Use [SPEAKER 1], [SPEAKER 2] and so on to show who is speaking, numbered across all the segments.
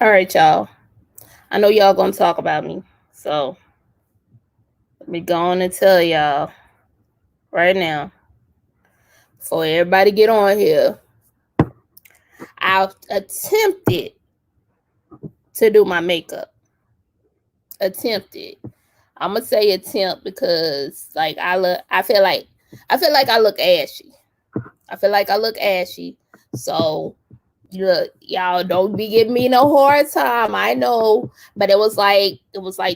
[SPEAKER 1] All right, y'all. I know y'all gonna talk about me, so let me go on and tell y'all right now before everybody get on here. I attempted to do my makeup. Attempted. I'm gonna say attempt because I feel like I look ashy. I feel like I look ashy. So look, y'all don't be giving me no hard time. I know, but it was like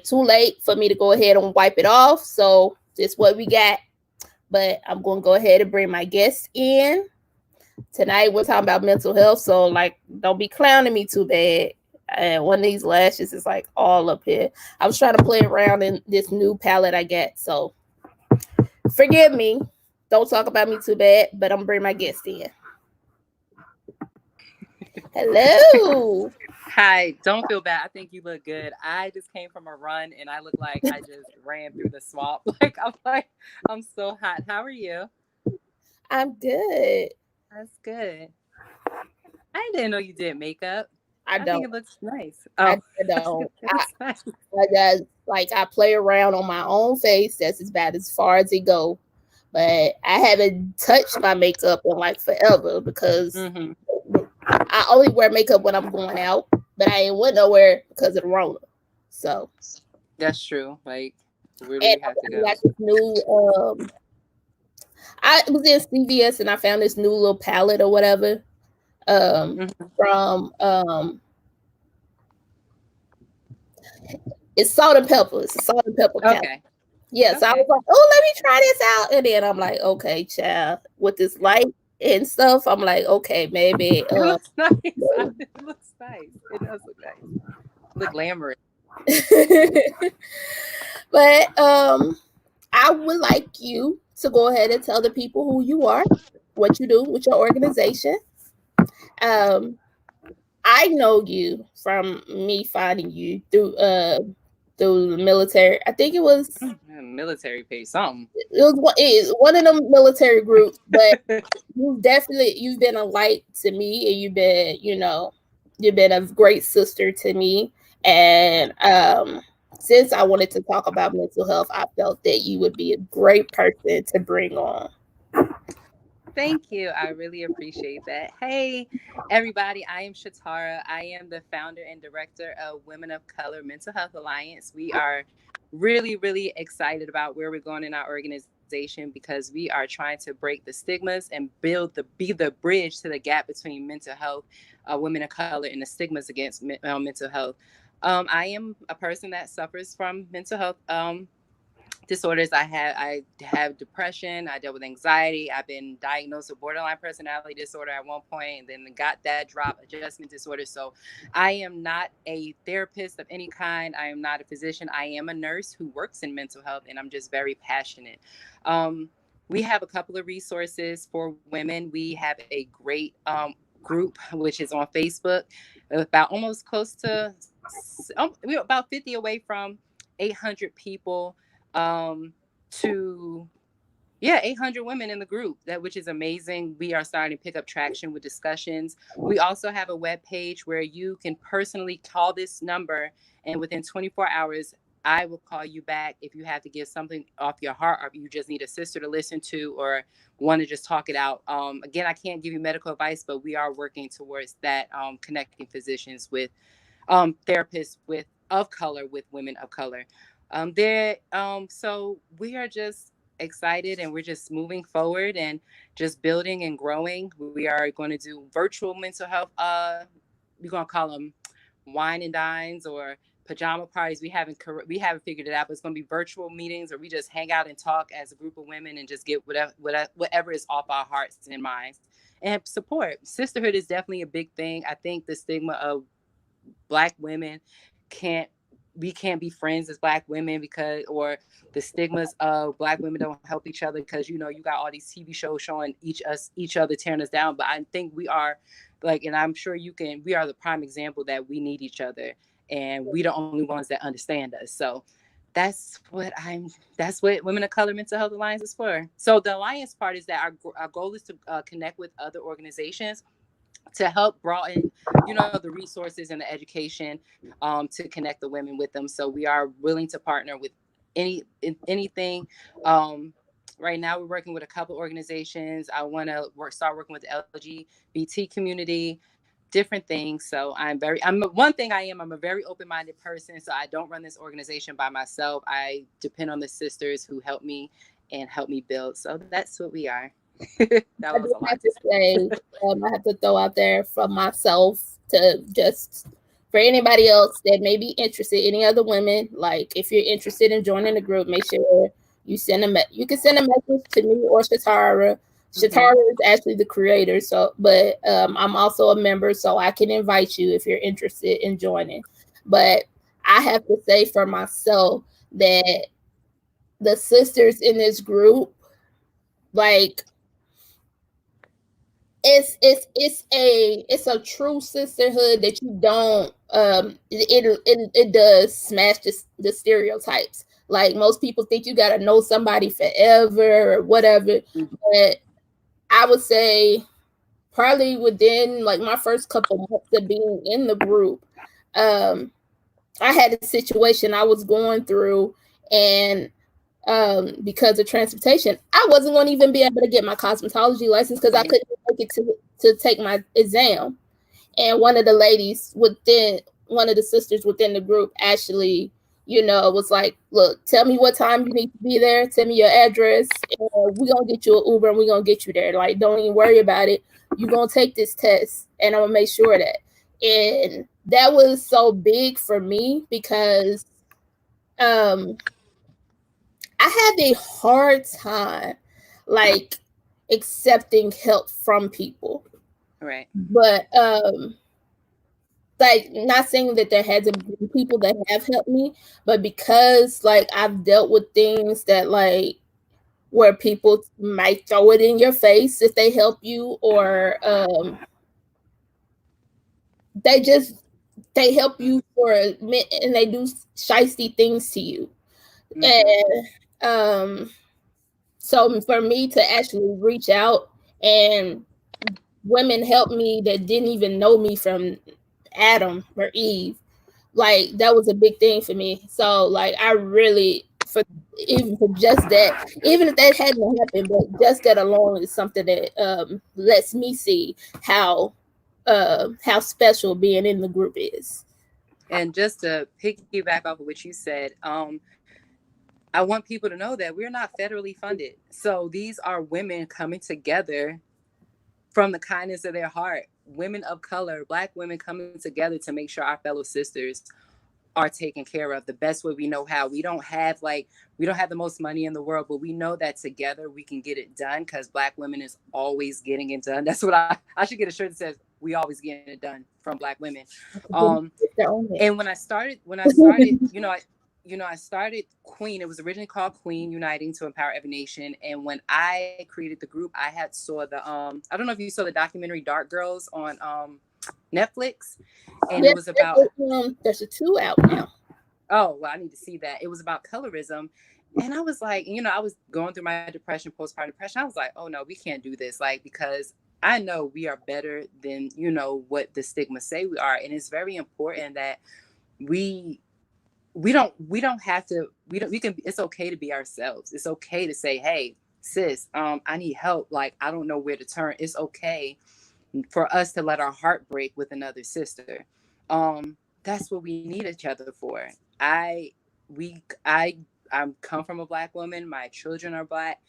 [SPEAKER 1] too late for me to go ahead and wipe it off. So this what we got. But I'm gonna go ahead and bring my guest in tonight. We're talking about mental health, so like, don't be clowning me too bad. And one of these lashes is like all up here. I was trying to play around in this new palette I got, so forgive me. Don't talk about me too bad, but I'm gonna bring my guest in. Hello.
[SPEAKER 2] Hi, don't feel bad. I think you look good. I just came from a run and I look like I just ran through the swamp. I'm so hot. How are you?
[SPEAKER 1] I'm good.
[SPEAKER 2] That's good. I didn't know you did makeup.
[SPEAKER 1] I
[SPEAKER 2] I think
[SPEAKER 1] don't.
[SPEAKER 2] it looks nice.
[SPEAKER 1] I
[SPEAKER 2] Oh,
[SPEAKER 1] don't.
[SPEAKER 2] it looks nice.
[SPEAKER 1] I just like I play around on my own face. That's about as far as it go. But I haven't touched my makeup in like forever because
[SPEAKER 2] Hmm.
[SPEAKER 1] I only wear makeup when I'm going out. But I ain't went nowhere because of the Rona. So
[SPEAKER 2] That's true. Like, where do
[SPEAKER 1] and
[SPEAKER 2] we have to
[SPEAKER 1] I
[SPEAKER 2] go?
[SPEAKER 1] got this new I was in CVS and I found this new little palette or whatever
[SPEAKER 2] Hmm.
[SPEAKER 1] from it's salt and pepper. It's a salt and pepper palette.
[SPEAKER 2] Okay.
[SPEAKER 1] Yeah, so I was
[SPEAKER 2] Okay.
[SPEAKER 1] like, oh, let me try this out. And then I'm like, okay, child, with this light and stuff, I'm like, okay, maybe.
[SPEAKER 2] It looks nice. It looks nice. It does look nice. Look glamorous.
[SPEAKER 1] But I would like you to go ahead and tell the people who you are, what you do with your organization. Um, I know you from me finding you through the military. I think
[SPEAKER 2] Military pay something.
[SPEAKER 1] it was one of them military groups, but you've been a light to me, and you've been a great sister to me. And since I wanted to talk about mental health, I felt that you would be a great person to bring on.
[SPEAKER 2] Thank you. I really appreciate that. Hey, everybody. I am Shatara. I am the founder and director of Women of Color Mental Health Alliance. We are really, really excited about where we're going in our organization because we are trying to break the stigmas and be the bridge to the gap between mental health, women of color, and the stigmas against mental health. I am a person that suffers from mental health disorders. I have depression. I dealt with anxiety. I've been diagnosed with borderline personality disorder at one point, and then got that drop adjustment disorder. So I am not a therapist of any kind. I am not a physician. I am a nurse who works in mental health, and I'm just very passionate. um, we have a couple of resources for women. We have a great group which is on Facebook, about almost close to we're about 50 away from 800 people, um, to yeah, 800 women in the group, that which is amazing. We are starting to pick up traction with discussions. We also have a web page where you can personally call this number, and within 24 hours I will call you back if you have to get something off your heart, or if you just need a sister to listen to, or want to just talk it out. Again, I can't give you medical advice, but we are working towards that, connecting physicians with therapists with of color with women of color. So we are just excited, and we're just moving forward and just building and growing. We are going to do virtual mental health. We're going to call them wine and dines or pajama parties. We haven't figured it out, but it's going to be virtual meetings, or we just hang out and talk as a group of women and just get whatever is off our hearts and minds, and support. Sisterhood is definitely a big thing. I think the stigma of black women can't we can't be friends as black women, because, or the stigmas of black women don't help each other, because you got all these TV shows showing each other tearing us down. But I think we are, like, and I'm sure we are the prime example that we need each other, and we the only ones that understand us. So that's what Women of Color Mental Health Alliance is for. So the alliance part is that our goal is to connect with other organizations to help broaden, the resources and the education, to connect the women with them. So we are willing to partner with anything. Um, right now, we're working with a couple organizations. I want to start working with the LGBT community, different things. So one thing I'm a very open-minded person. So I don't run this organization by myself. I depend on the sisters who help me build. So that's what we are. That
[SPEAKER 1] I
[SPEAKER 2] was a
[SPEAKER 1] just
[SPEAKER 2] lot
[SPEAKER 1] have
[SPEAKER 2] to
[SPEAKER 1] to say, I have to throw out there from myself to just for anybody else that may be interested, any other women, like if you're interested in joining the group, make sure you can send a message to me or Shatara.
[SPEAKER 2] say.
[SPEAKER 1] Shatara is actually the creator, so but I'm also a member, so I can invite you if you're interested in joining. But I have to say for myself that the sisters in this group, like it's a true sisterhood that you don't it does smash the stereotypes. Like most people think you got to know somebody forever or whatever,
[SPEAKER 2] Mhm.
[SPEAKER 1] but I would say probably within like my first couple months of being in the group, um I had a situation I was going through, and because of transportation, I wasn't going to even be able to get my cosmetology license because I couldn't make it to take my exam. And one of the sisters within the group actually, was like, "Look, tell me what time you need to be there. Tell me your address, and we're gonna get you an Uber and we're gonna get you there. Like, don't even worry about it. You're gonna take this test, and I'm gonna make sure that." And that was so big for me because um I had a hard time like accepting help from people.
[SPEAKER 2] Right.
[SPEAKER 1] But like not saying that there had to be people that have helped me, but because like I've dealt with things that like where people might throw it in your face if they help you, or they just they help you for a minute and they do shisty things to you.
[SPEAKER 2] Mm-hmm.
[SPEAKER 1] And so for me to actually reach out, and women helped me that didn't even know me from Adam or Eve, like that was a big thing for me. So like I really for just that, even if that hadn't happened, but just that alone is something that lets me see how special being in the group is.
[SPEAKER 2] And just to piggyback off of what you said, I want people to know that we're not federally funded. So these are women coming together from the kindness of their heart. Women of color, Black women coming together to make sure our fellow sisters are taken care of the best way we know how. We don't have the most money in the world, but we know that together we can get it done because Black women is always getting it done. That's what I should get a shirt that says we always getting it done from Black women. Um, and when I started, I started Queen. It was originally called Queen Uniting to Empower Every Nation. And when I created the group, I had saw the I don't know if you saw the documentary Dark Girls on Netflix, and it
[SPEAKER 1] Yeah,
[SPEAKER 2] was about,
[SPEAKER 1] there's a two out now.
[SPEAKER 2] oh well, I need to see that. It was about colorism. And I was like, I was going through my depression, postpartum depression. I was like, oh no, we can't do this. Like, because I know we are better than, what the stigmas say we are. And it's very important that we we don't have to we don't we can it's okay to be ourselves. It's okay to say, hey, sis, I need help. Like, I don't know where to turn. It's okay for us to let our heart break with another sister. That's what we need each other for. I we I come from a Black woman. My children are Black.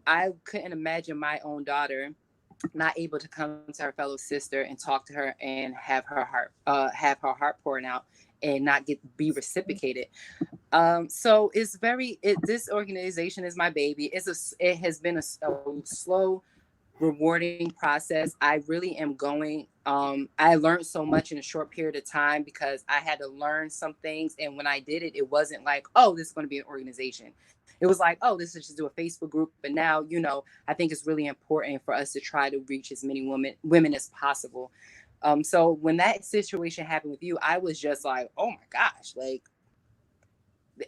[SPEAKER 2] I couldn't imagine my own daughter not able to come to her fellow sister and talk to her and have her heart pouring out and not be reciprocated. So it's this organization is my baby. It has been a slow, rewarding process. I really am going. I learned so much in a short period of time because I had to learn some things. And when I did it, it wasn't like, oh, this is going to be an organization. It was like, oh, this is just do a Facebook group. And now, I think it's really important for us to try to reach as many women as possible. So when that situation happened with you, I was just like, oh my gosh, like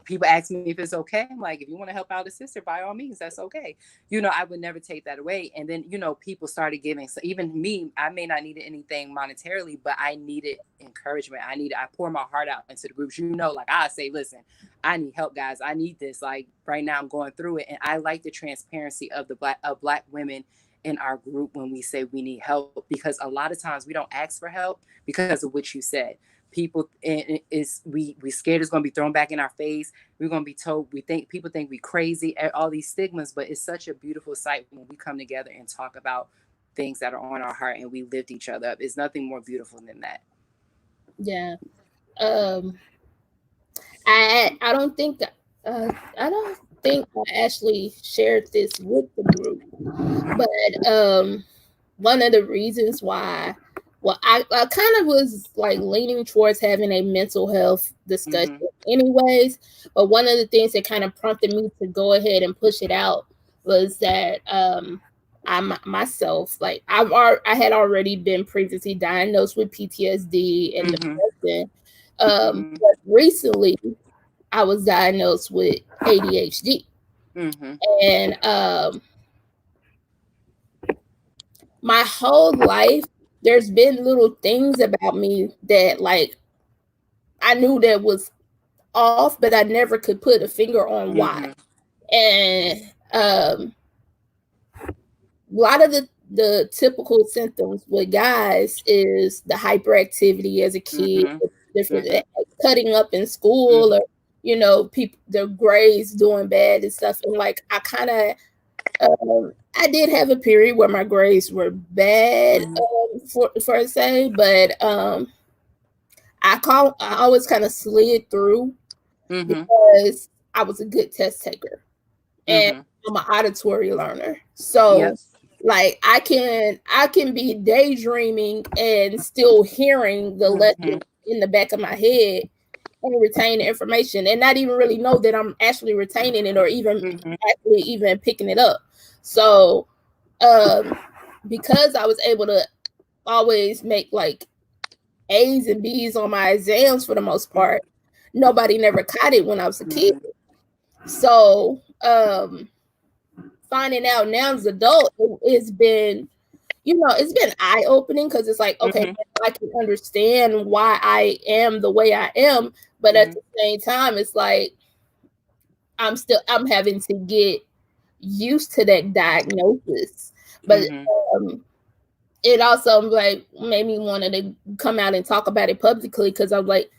[SPEAKER 2] people ask me if it's okay. I'm like, if you want to help out a sister, by all means, that's okay. I would never take that away. And then, people started giving. So even me, I may not need anything monetarily, but I needed encouragement. I pour my heart out into the groups. Like I say, listen, I need help, guys. I need this. Like right now I'm going through it. And I like the transparency of black women in our group when we say we need help, because a lot of times we don't ask for help because of what you said. People we scared it's going to be thrown back in our face. We're going to be told, people think we crazy, all these stigmas. But it's such a beautiful sight when we come together and talk about things that are on our heart and we lift each other up. It's nothing more beautiful than that.
[SPEAKER 1] Yeah. I don't think I don't think I actually shared this with the group, but one of the reasons why, well, I kind of was like leaning towards having a mental health discussion anyways, but one of the things that kind of prompted me to go ahead and push it out was that I myself, like I had already been previously diagnosed with PTSD and depression. But recently I was diagnosed with ADHD. And my whole life, there's been little things about me that like I knew that was off, but I never could put a finger on why. And a lot of the typical symptoms with guys is the hyperactivity as a kid, different cutting up in school, or people, their grades doing bad and stuff. And like I kind of I did have a period where my grades were bad, for say, but I always kind of slid through because I was a good test taker and I'm an auditory learner. So like I can be daydreaming and still hearing the lesson in the back of my head and retain the information and not even really know that I'm actually retaining it or even actually even picking it up. So because I was able to always make like A's and B's on my exams for the most part, nobody never caught it when I was a kid. So finding out now as an adult, it's been eye-opening because it's like, okay, I can understand why I am the way I am, but at the same time, it's like I'm having to get used to that diagnosis. But it also like made me want to come out and talk about it publicly because I'm like,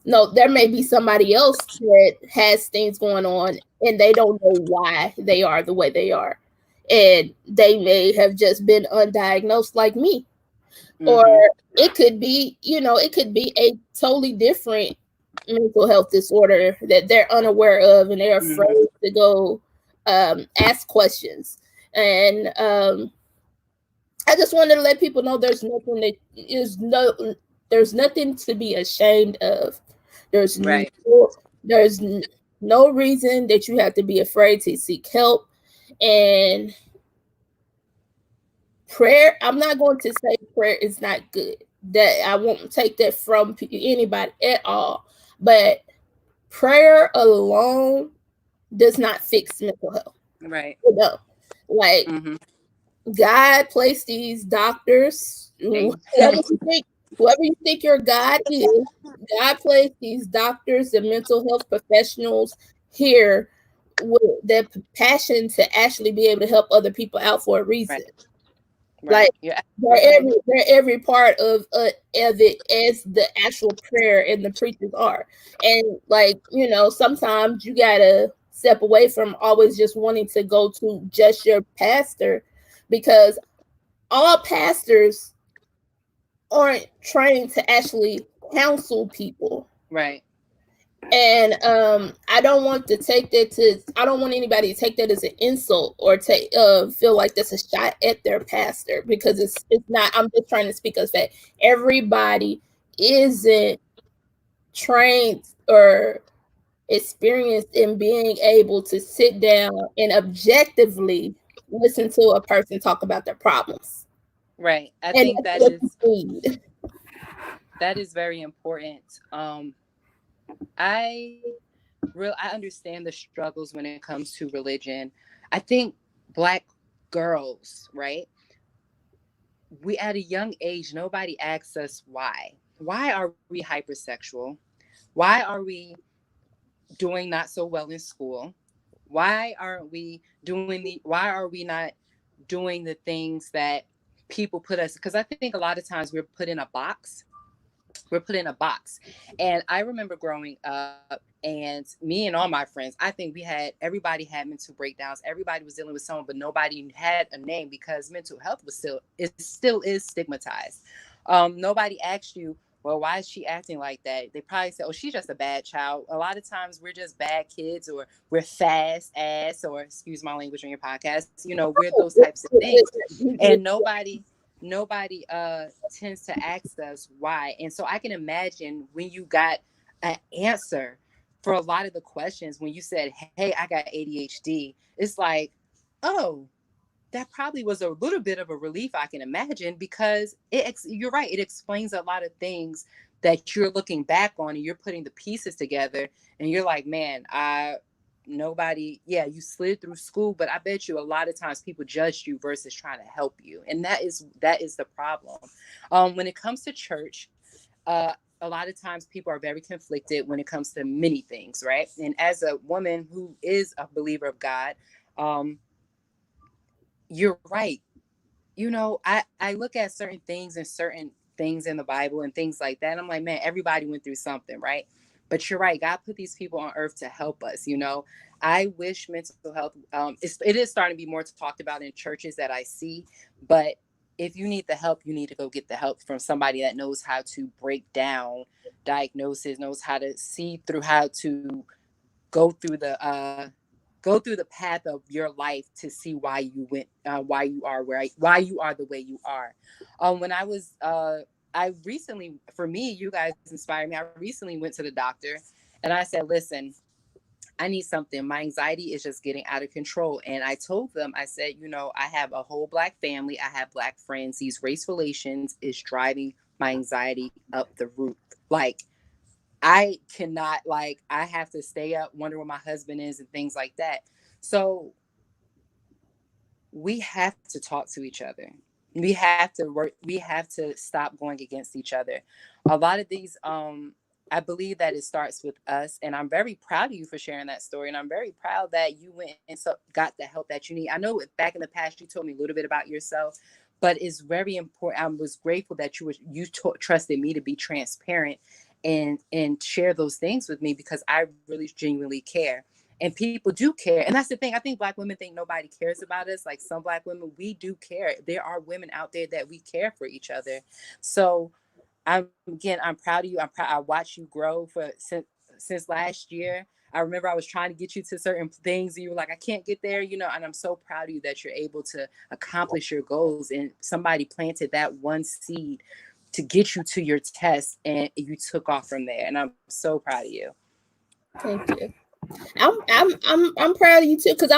[SPEAKER 1] no, there may be somebody else that has things going on and they don't know why they are the way they are. And they may have just been undiagnosed like me. Or it could be, it could be a totally different mental health disorder that they're unaware of and they're afraid to go ask questions. And I just wanted to let people know there's nothing to be ashamed of. There's no reason that you have to be afraid to seek help. And prayer, I'm not going to say prayer is not good. That I won't take that from anybody at all. But prayer alone does not fix mental health.
[SPEAKER 2] Right.
[SPEAKER 1] No. Like God placed these doctors, whoever you think your God is, God placed these doctors and mental health professionals here with their passion to actually be able to help other people out for a reason. Like they're every part of it as the actual prayer and the preachers are. And like, sometimes you gotta step away from always just wanting to go to just your pastor, because all pastors aren't trained to actually counsel people.
[SPEAKER 2] Right.
[SPEAKER 1] And I don't want anybody to take that as an insult or feel like that's a shot at their pastor, because it's not. I'm just trying to speak as that everybody isn't trained or experienced in being able to sit down and objectively listen to a person talk about their problems.
[SPEAKER 2] Right. I think that is very important. I I understand the struggles when it comes to religion. I think Black girls, right? We at a young age, nobody asks us why. Why are we hypersexual? Why are we doing not so well in school? Why aren't we doing the why are we not doing the things that people put us, because I think a lot of times we're put in a box. And I remember growing up, and me and all my friends, I think everybody had mental breakdowns. Everybody was dealing with someone, but nobody had a name because mental health still is stigmatized. Nobody asked you, well, why is she acting like that? They probably said, oh, she's just a bad child. A lot of times we're just bad kids, or we're fast ass, or excuse my language on your podcast. We're those types of things. And nobody tends to ask us why. And so I can imagine when you got an answer for a lot of the questions, when you said, hey, I got ADHD, it's like, oh, that probably was a little bit of a relief, I can imagine, because you're right, it explains a lot of things that you're looking back on, and you're putting the pieces together, and you're like, man, nobody, yeah, you slid through school, but I bet you a lot of times people judged you versus trying to help you. And that is the problem. When it comes to church, a lot of times people are very conflicted when it comes to many things, right? And as a woman who is a believer of God, um, you're right. I look at certain things in the Bible and things like that, and I'm like, man, everybody went through something, right? But you're right, God put these people on earth to help us. I wish mental health, it is starting to be more talked about in churches that I see. But if you need the help, you need to go get the help from somebody that knows how to break down diagnosis, knows how to see through, how to go through the path of your life to see why you are why you are the way you are. When I recently, for me, you guys inspired me. I recently went to the doctor, and I said, listen, I need something. My anxiety is just getting out of control. And I told them, I said, I have a whole Black family. I have Black friends. These race relations is driving my anxiety up the roof. Like, I cannot, like, I have to stay up, wonder where my husband is, and things like that. So we have to talk to each other. We have to work. We have to stop going against each other. A lot of these, I believe that it starts with us, and I'm very proud of you for sharing that story. And I'm very proud that you went and got the help that you need. I know back in the past you told me a little bit about yourself, but it's very important. I was grateful that trusted me to be transparent and share those things with me, because I really genuinely care. And people do care. And that's the thing. I think Black women think nobody cares about us. Like, some Black women, we do care. There are women out there that we care for each other. So I'm proud of you. I watched you grow since last year. I remember I was trying to get you to certain things, and you were like, I can't get there, and I'm so proud of you that you're able to accomplish your goals, and somebody planted that one seed to get you to your test, and you took off from there. And I'm so proud of you.
[SPEAKER 1] Thank you. I'm proud of you too, because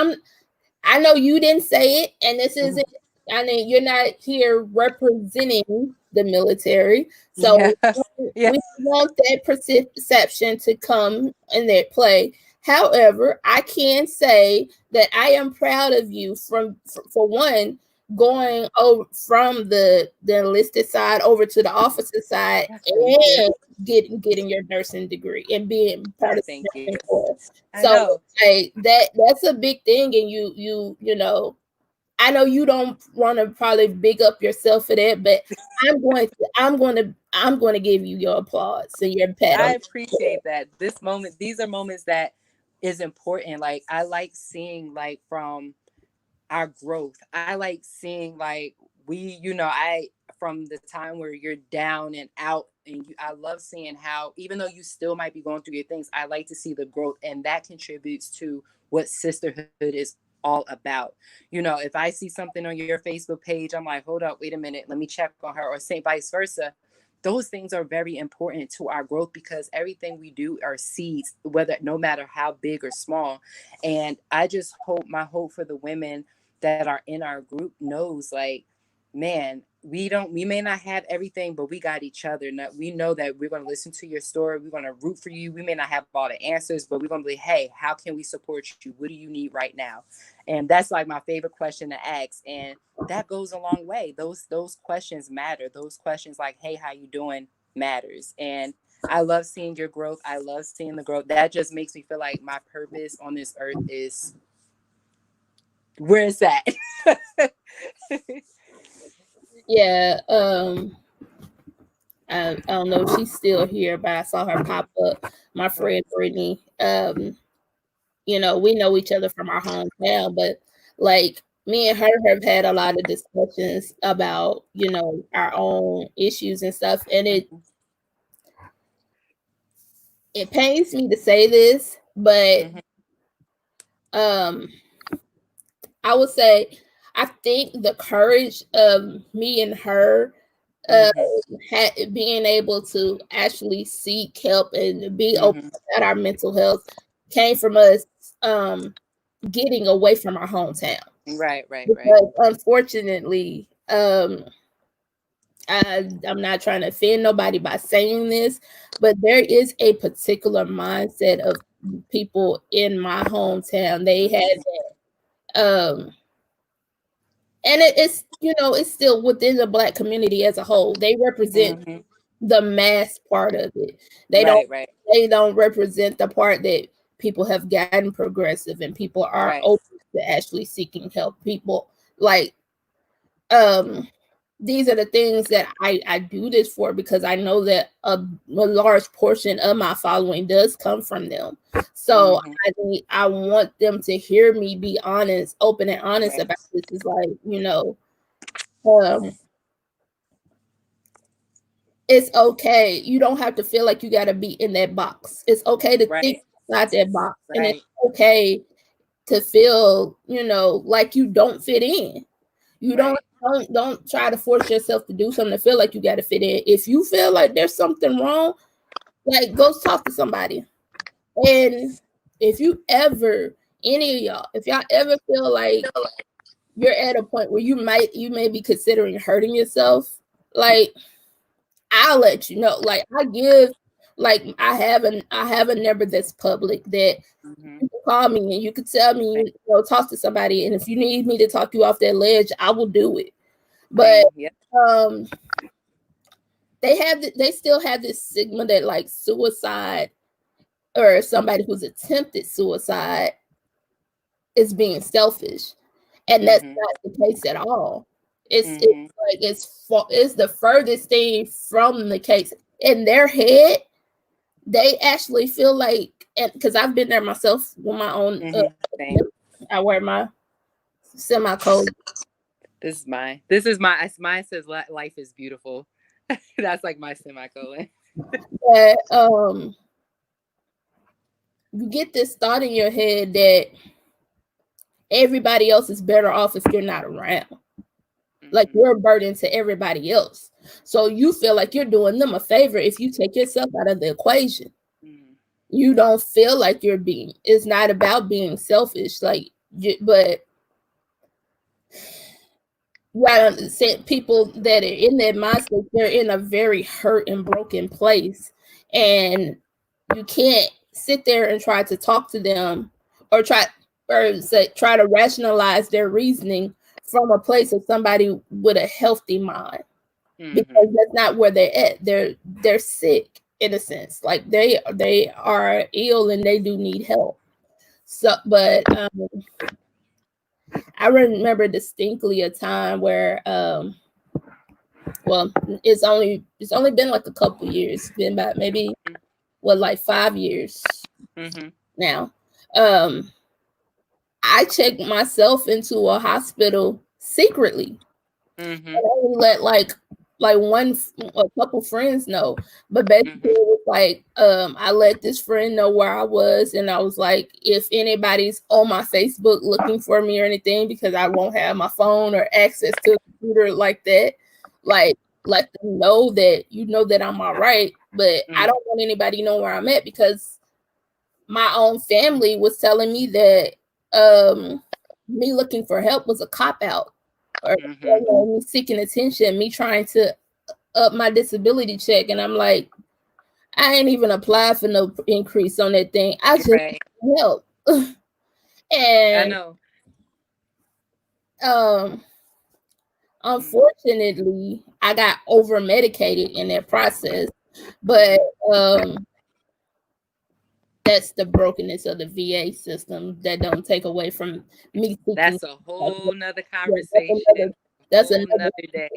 [SPEAKER 1] I know you didn't say it, and this isn't. I mean, you're not here representing the military,
[SPEAKER 2] Yeah.
[SPEAKER 1] so
[SPEAKER 2] Yeah.
[SPEAKER 1] we want that perception to come in that play. However, I can say that I am proud of you for one, going over from the enlisted side over to the officer side,
[SPEAKER 2] Thank you.
[SPEAKER 1] and getting your nursing degree and being part of
[SPEAKER 2] Thank
[SPEAKER 1] the
[SPEAKER 2] you.
[SPEAKER 1] nursing corps.
[SPEAKER 2] I
[SPEAKER 1] So,
[SPEAKER 2] know.
[SPEAKER 1] like, that's a big thing, and I know you don't want to probably big up yourself for that, but I'm going to give you your applause and your pat
[SPEAKER 2] I
[SPEAKER 1] on.
[SPEAKER 2] appreciate that. These are moments that is important. Like, I like seeing, like, from our growth. I like seeing, like, I from the time where you're down and out, and I love seeing how, even though you still might be going through your things, I like to see the growth, and that contributes to what sisterhood is all about. If I see something on your Facebook page, I'm like, hold up, wait a minute, let me check on her, or say vice versa. Those things are very important to our growth, because everything we do are seeds, whether no matter how big or small. And I just hope, my hope for the women that are in our group knows, like, man, we may not have everything, but we got each other. We know that we're going to listen to your story. We're going to root for you. We may not have all the answers, but we're going to be, hey, how can we support you? What do you need right now? And that's like my favorite question to ask. And that goes a long way. Those questions matter. Those questions like, hey, how you doing, matters. And I love seeing your growth. I love seeing the growth. That just makes me feel like my purpose on this earth is where it's at.
[SPEAKER 1] Yeah. I don't know if she's still here, but I saw her pop up. My friend Brittany. You know, we know each other from our hometown, but like me and her have had a lot of discussions about, you know, our own issues and stuff. And it pains me to say this, but I would say I think the courage of me and her being able to actually seek help and be open about our mental health came from us getting away from our hometown.
[SPEAKER 2] Right.
[SPEAKER 1] Because unfortunately, I'm not trying to offend nobody by saying this, but there is a particular mindset of people in my hometown. They had and it's, you know, it's still within the Black community as a whole. They represent the mass part of it. They don't represent the part that people have gotten progressive and people are open to actually seeking help. People like these are the things that I do this for, because I know that a large portion of my following does come from them. So I want them to hear me be honest, open and honest about this. Is like, you know, it's okay. You don't have to feel like you got to be in that box. It's okay to think outside that box, and it's okay to feel, you know, like you don't fit in. You don't try to force yourself to do something to feel like you got to fit in. If you feel like there's something wrong, like, go talk to somebody. And if you ever, any of y'all, if y'all ever feel like you're at a point where you may be considering hurting yourself, like, I'll let you know. Like, I have a number that's public that you can call me and you can tell me, you know, talk to somebody. And if you need me to talk you off that ledge, I will do it. But they still have this stigma that like suicide or somebody who's attempted suicide is being selfish, and that's not the case at all. It's the furthest thing from the case. In their head, they actually feel like, and because I've been there myself with my own, I wear my semicolon.
[SPEAKER 2] This is mine. Mine says life is beautiful. That's like my semicolon.
[SPEAKER 1] But you get this thought in your head that everybody else is better off if you're not around. Like, you're a burden to everybody else. So you feel like you're doing them a favor if you take yourself out of the equation. You don't feel like it's not about being selfish. Like, but you gotta understand, people that are in that mindset, they're in a very hurt and broken place. And you can't sit there and try to talk to them or try to rationalize their reasoning from a place of somebody with a healthy mind, because that's not where they're at. They're sick in a sense. Like, they are ill and they do need help. So, but I remember distinctly a time where well, it's only been like a couple years. It's been about maybe like 5 years now. I checked myself into a hospital secretly. I only let like a couple friends know, but basically it was like, I let this friend know where I was, and I was like, if anybody's on my Facebook looking for me or anything, because I won't have my phone or access to a computer like that, like, let them know that, you know, that I'm all right, but I don't want anybody to know where I'm at, because my own family was telling me that me looking for help was a cop out. or me seeking attention, me trying to up my disability check, and I'm like, I ain't even applied for no increase on that thing. I just need help.
[SPEAKER 2] I
[SPEAKER 1] And
[SPEAKER 2] know.
[SPEAKER 1] unfortunately, I got over medicated in that process, but that's the brokenness of the VA system that don't take away from me seeking.
[SPEAKER 2] That's a whole nother conversation.
[SPEAKER 1] That's
[SPEAKER 2] Whole
[SPEAKER 1] another.
[SPEAKER 2] nother day.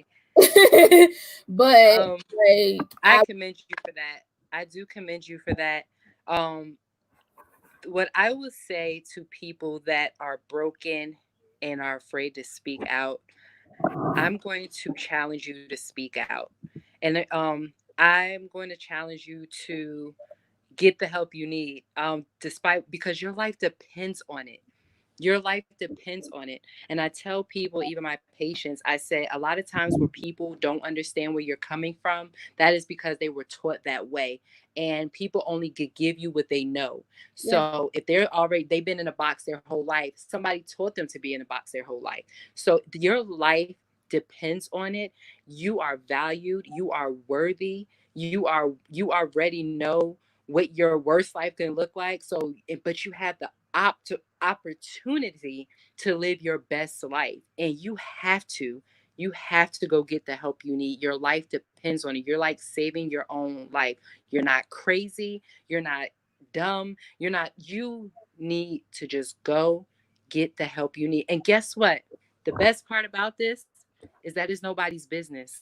[SPEAKER 1] But like,
[SPEAKER 2] I commend you for that. I do commend you for that. What I will say to people that are broken and are afraid to speak out, I'm going to challenge you to speak out. And I'm going to challenge you to get the help you need, despite, because your life depends on it. Your life depends on it. And I tell people, even my patients, I say a lot of times where people don't understand where you're coming from, that is because they were taught that way. And people only could give you what they know. So if they've been in a box their whole life, somebody taught them to be in a box their whole life. So your life depends on it. You are valued. You are worthy. You already know what your worst life can look like. So, but you have the opportunity to live your best life, and you have to go get the help you need. Your life depends on it. You're like saving your own life. You're not crazy, you're not dumb, you need to just go get the help you need. And guess what? The best part about this is that it's nobody's business.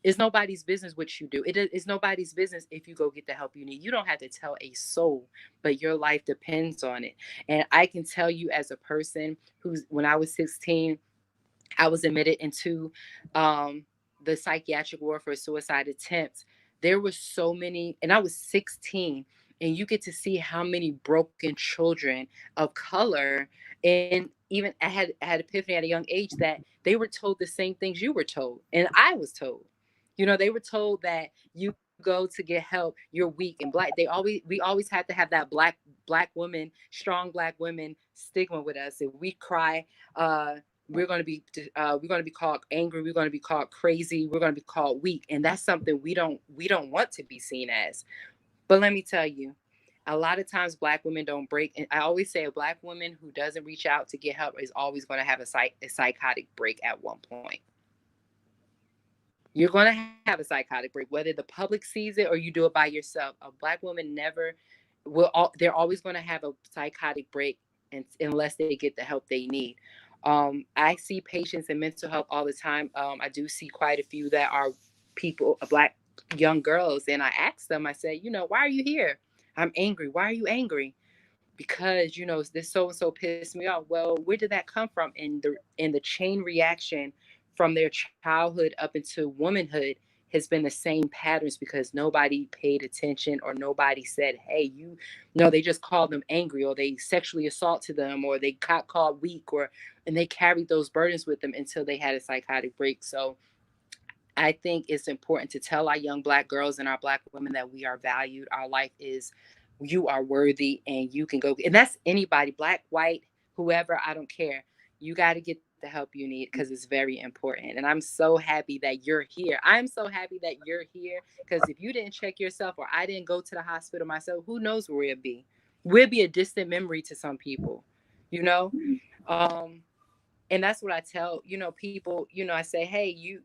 [SPEAKER 2] It's nobody's business what you do. It's nobody's business if you go get the help you need. You don't have to tell a soul, but your life depends on it. And I can tell you, as a person when I was 16, I was admitted into the psychiatric ward for suicide attempts. There were so many, and I was 16, and you get to see how many broken children of color. And even I had epiphany at a young age that they were told the same things you were told, and I was told. They were told that you go to get help, you're weak and black. We always had to have that black woman, strong black women stigma with us. If we cry, we're going to be called angry, we're going to be called crazy, we're going to be called weak, and that's something we don't want to be seen as. But let me tell you, a lot of times black women don't break. And I always say a black woman who doesn't reach out to get help is always going to have a psychotic break at one point. You're going to have a psychotic break, whether the public sees it or you do it by yourself. A black woman never they're always going to have a psychotic break, unless they get the help they need. I see patients in mental health all the time. I do see quite a few that are people, black young girls, and I ask them, I say, why are you here? I'm angry. Why are you angry? Because this so and so pissed me off. Well, where did that come from? And the chain reaction from their childhood up into womanhood has been the same patterns, because nobody paid attention, or nobody said, hey, you no, they just called them angry, or they sexually assaulted them, or they got called weak, and they carried those burdens with them until they had a psychotic break. So I think it's important to tell our young black girls and our black women that we are valued. Our life is, you are worthy, and you can go. And that's anybody, black, white, whoever, I don't care. You got to get the help you need, because it's very important. And I'm so happy that you're here. I'm so happy that you're here, because if you didn't check yourself, or I didn't go to the hospital myself, who knows where we'll be? We'll be a distant memory to some people, you know? Um, and that's what I tell people. I say, hey, you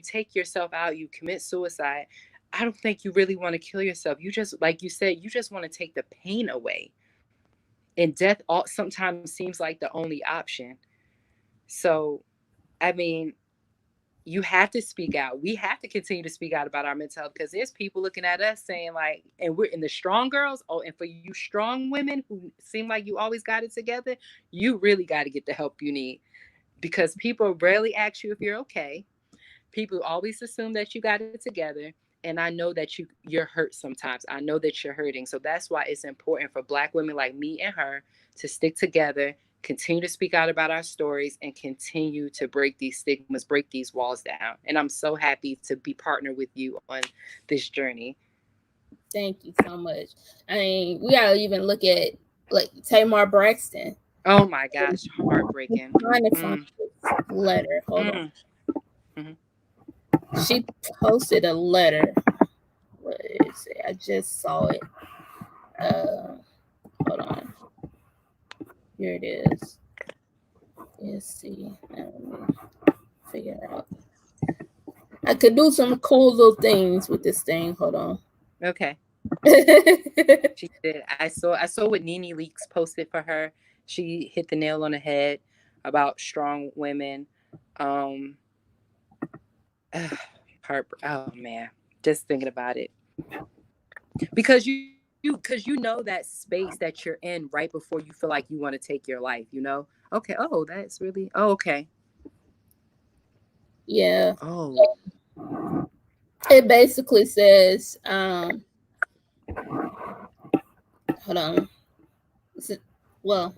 [SPEAKER 2] take yourself out, you commit suicide. I don't think you really want to kill yourself. You just, like you said, you just want to take the pain away, and death sometimes seems like the only option. So I mean, you have to speak out. We have to continue to speak out about our mental health, because there's people looking at us saying, like, and we're in the strong girls. Oh, and for you strong women who seem like you always got it together, you really got to get the help you need, because people rarely ask you if you're okay. People always assume that you got it together. And I know that you're hurt sometimes. I know that you're hurting. So that's why it's important for black women like me and her to stick together, continue to speak out about our stories, and continue to break these stigmas, break these walls down. And I'm so happy to be partnered with you on this journey.
[SPEAKER 1] Thank you so much. I mean, we gotta even look at like Tamar Braxton.
[SPEAKER 2] Oh my gosh, heartbreaking.
[SPEAKER 1] Trying to find letter. Hold on.
[SPEAKER 2] Mm-hmm.
[SPEAKER 1] She posted a letter. What is it? I just saw it. Hold on. Here it is. Let's see. Let me figure it out. I could do some cool little things with this thing. Hold on.
[SPEAKER 2] Okay. She did. I saw what Nene Leakes posted for her. She hit the nail on the head about strong women. Um oh man. Just thinking about it. Because you know that space that you're in right before you feel like you want to take your life, you know? Okay, oh, that's really okay.
[SPEAKER 1] Yeah.
[SPEAKER 2] Oh.
[SPEAKER 1] It basically says, hold on. Well,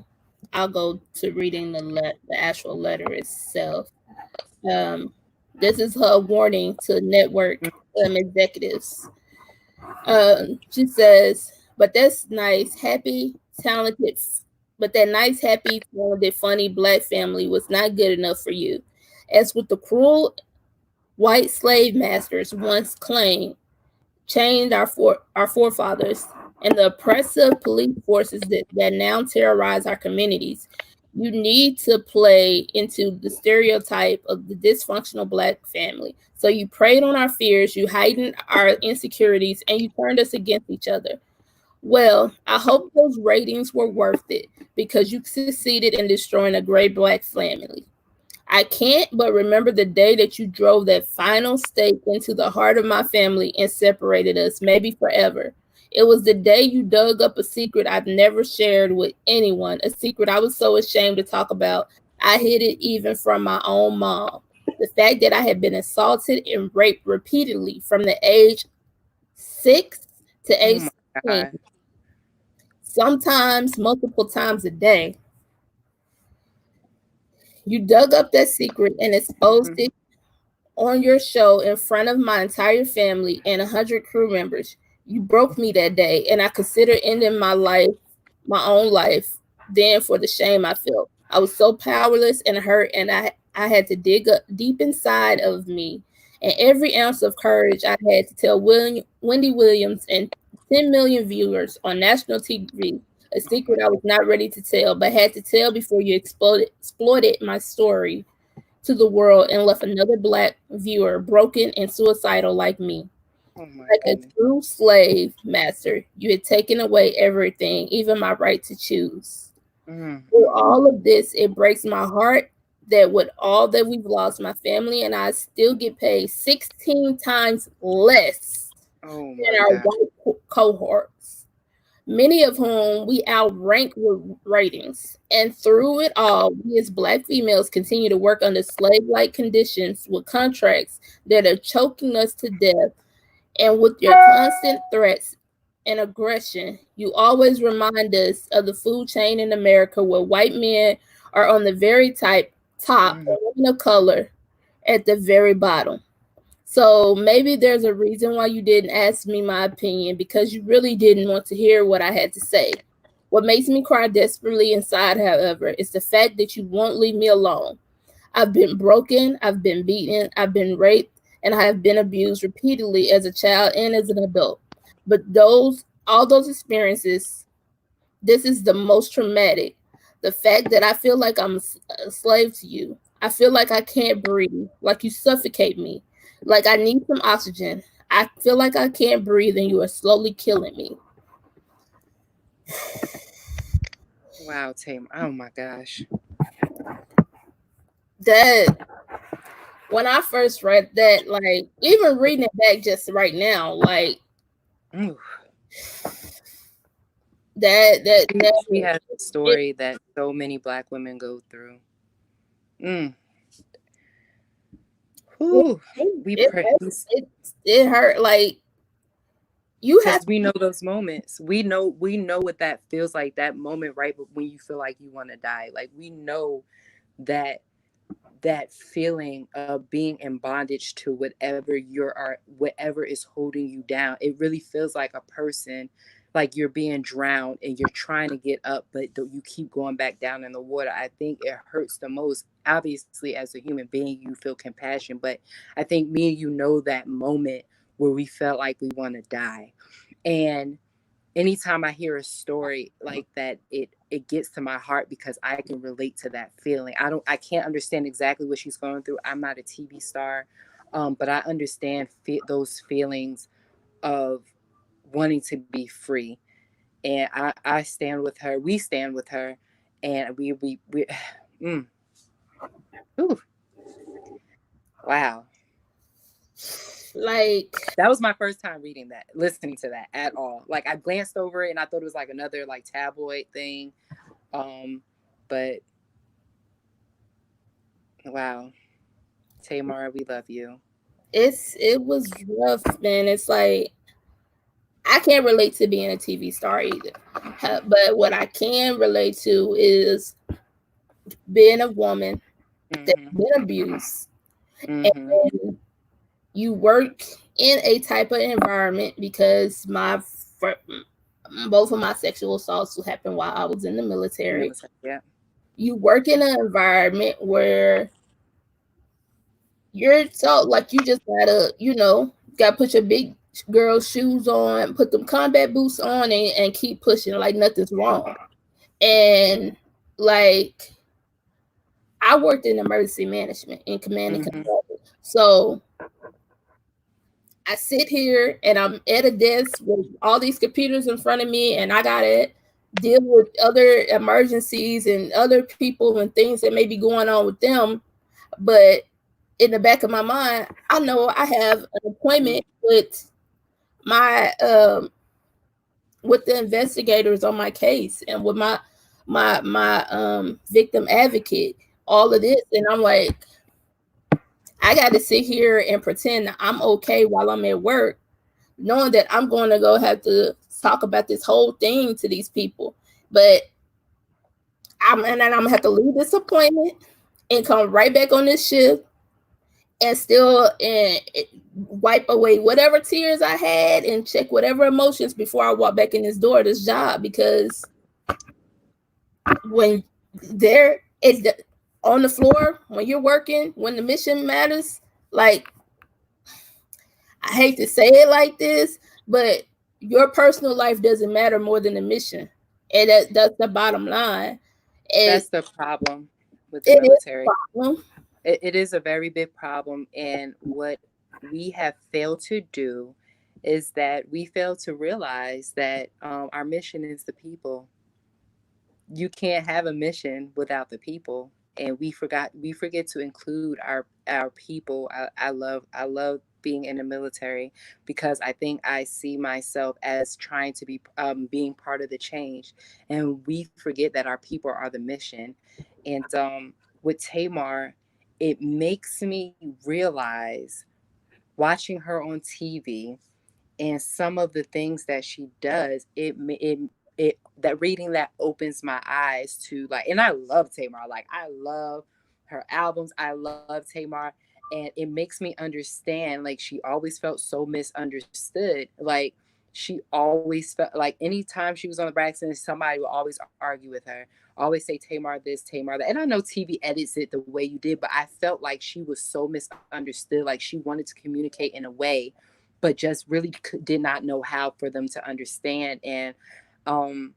[SPEAKER 1] I'll go to reading the actual letter itself. Um, this is her warning to network executives. She says, but that's nice, happy, talented, but that nice, happy, talented, funny black family was not good enough for you. As with the cruel white slave masters once claimed, chained our forefathers, and the oppressive police forces that now terrorize our communities. You need to play into the stereotype of the dysfunctional black family. So you preyed on our fears, you heightened our insecurities, and you turned us against each other. Well, I hope those ratings were worth it because you succeeded in destroying a great black family. I can't but remember the day that you drove that final stake into the heart of my family and separated us, maybe forever. It was the day you dug up a secret I've never shared with anyone, a secret I was so ashamed to talk about. I hid it even from my own mom. The fact that I had been assaulted and raped repeatedly from the age 6 to
[SPEAKER 2] Oh
[SPEAKER 1] age
[SPEAKER 2] my
[SPEAKER 1] 16,
[SPEAKER 2] God.
[SPEAKER 1] sometimes multiple times a day. You dug up that secret and exposed
[SPEAKER 2] Mm-hmm.
[SPEAKER 1] it on your show in front of my entire family and 100 crew members. You broke me that day, and I considered ending my life, my own life, then for the shame I felt. I was so powerless and hurt, and I had to dig up deep inside of me. And every ounce of courage I had to tell Wendy Williams and 10 million viewers on national TV a secret I was not ready to tell, but had to tell before you exploited my story to the world and left another black viewer broken and suicidal like me.
[SPEAKER 2] Oh my
[SPEAKER 1] Like a
[SPEAKER 2] goodness.
[SPEAKER 1] true slave master, you had taken away everything, even my right to choose. Through
[SPEAKER 2] Mm-hmm.
[SPEAKER 1] all of this, it breaks my heart that with all that we've lost, my family and I still get paid 16 times less
[SPEAKER 2] Oh
[SPEAKER 1] than
[SPEAKER 2] my
[SPEAKER 1] our
[SPEAKER 2] God.
[SPEAKER 1] white cohorts, many of whom we outrank with ratings. And through it all, we as Black females continue to work under slave like conditions with contracts that are choking us to death. And with your constant threats and aggression, you always remind us of the food chain in America where white men are on the very top
[SPEAKER 2] Mm-hmm.
[SPEAKER 1] and women of color at the very bottom. So maybe there's a reason why you didn't ask me my opinion because you really didn't want to hear what I had to say. What makes me cry desperately inside, however, is the fact that you won't leave me alone. I've been broken, I've been beaten, I've been raped, and I have been abused repeatedly as a child and as an adult. But all those experiences, this is the most traumatic. The fact that I feel like I'm a slave to you. I feel like I can't breathe, like you suffocate me, like I need some oxygen. I feel like I can't breathe and you are slowly killing me.
[SPEAKER 2] Wow, Tam. Oh my gosh.
[SPEAKER 1] That when I first read that, like even reading it back just right now, like
[SPEAKER 2] Ooh.
[SPEAKER 1] that
[SPEAKER 2] She has a
[SPEAKER 1] it,
[SPEAKER 2] story that so many black women go through. Mm.
[SPEAKER 1] it,
[SPEAKER 2] Whew. We
[SPEAKER 1] it,
[SPEAKER 2] pray
[SPEAKER 1] it hurt. Like you have
[SPEAKER 2] because we know those moments. We know what that feels like. That moment right when you feel like you want to die. Like we know that that feeling of being in bondage to whatever whatever is holding you down. It really feels like a person, like you're being drowned and you're trying to get up, but you keep going back down in the water. I think it hurts the most. Obviously, as a human being, you feel compassion, but I think me and you know that moment where we felt like we want to die. And anytime I hear a story like that, it gets to my heart because I can relate to that feeling. I can't understand exactly what she's going through. I'm not a TV star, but I understand those feelings of wanting to be free. And I stand with her. We stand with her, and we mm, ooh, wow.
[SPEAKER 1] Like,
[SPEAKER 2] That was my first time reading that, listening to that at all. Like I glanced over it and I thought it was like another like tabloid thing. Um, but wow, Tamar, we love you.
[SPEAKER 1] it was rough, man. It's like I can't relate to being a TV star either. But what I can relate to is being a woman that's
[SPEAKER 2] Mm-hmm.
[SPEAKER 1] been abused,
[SPEAKER 2] Mm-hmm.
[SPEAKER 1] and you work in a type of environment because both of my sexual assaults happened while I was in the military.
[SPEAKER 2] Military, yeah.
[SPEAKER 1] You work in an environment where you're so like you just gotta, gotta put your big girl shoes on, put them combat boots on, and keep pushing like nothing's wrong. And like I worked in emergency management in command and
[SPEAKER 2] Mm-hmm.
[SPEAKER 1] control. So I sit here and I'm at a desk with all these computers in front of me, and I gotta deal with other emergencies and other people and things that may be going on with them. But in the back of my mind, I know I have an appointment my with the investigators on my case and with my victim advocate, all of this, and I'm like, I got to sit here and pretend that I'm okay while I'm at work, knowing that I'm going to go have to talk about this whole thing to these people. But and then I'm gonna have to leave this appointment and come right back on this shift and still wipe away whatever tears I had and check whatever emotions before I walk back in this door of this job. Because when there is on the floor, when you're working, when the mission matters, like, I hate to say it like this, but your personal life doesn't matter more than the mission. And that's the bottom line. And
[SPEAKER 2] That's the problem with the
[SPEAKER 1] it is a
[SPEAKER 2] military.
[SPEAKER 1] problem.
[SPEAKER 2] It is a very big problem. And what we have failed to do is that we fail to realize that our mission is the people. You can't have a mission without the people. And we forget to include our people. I love being in the military because I think I see myself as trying to be being part of the change, and we forget that our people are the mission. And with Tamar, it makes me realize, watching her on TV and some of the things that she does, it that reading that opens my eyes to, like, and I love Tamar. Like, I love her albums. I love Tamar. And it makes me understand, like, she always felt so misunderstood. Like, she always felt like anytime she was on the Braxton, somebody would always argue with her, always say Tamar this, Tamar that. And I know TV edits it the way you did, but I felt like she was so misunderstood. Like, she wanted to communicate in a way, but just really did not know how for them to understand. And um,